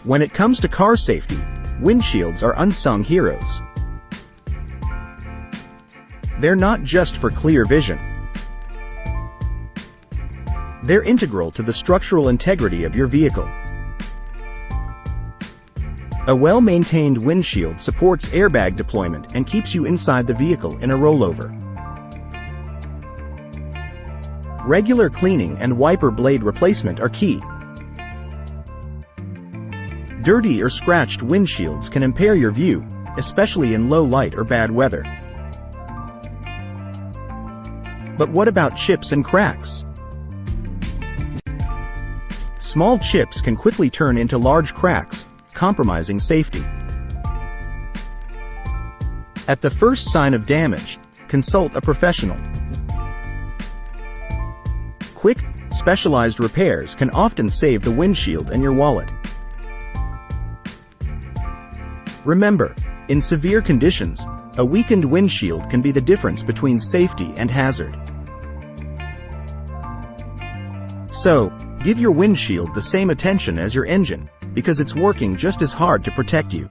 When it comes to car safety, windshields are unsung heroes. They're not just for clear vision. They're integral to the structural integrity of your vehicle. A well-maintained windshield supports airbag deployment and keeps you inside the vehicle in a rollover. Regular cleaning and wiper blade replacement are key. Dirty or scratched windshields can impair your view, especially in low light or bad weather. But what about chips and cracks? Small chips can quickly turn into large cracks, compromising safety. At the first sign of damage, consult a professional. Quick, specialized repairs can often save the windshield and your wallet. Remember, in severe conditions, a weakened windshield can be the difference between safety and hazard. So, give your windshield the same attention as your engine, because it's working just as hard to protect you.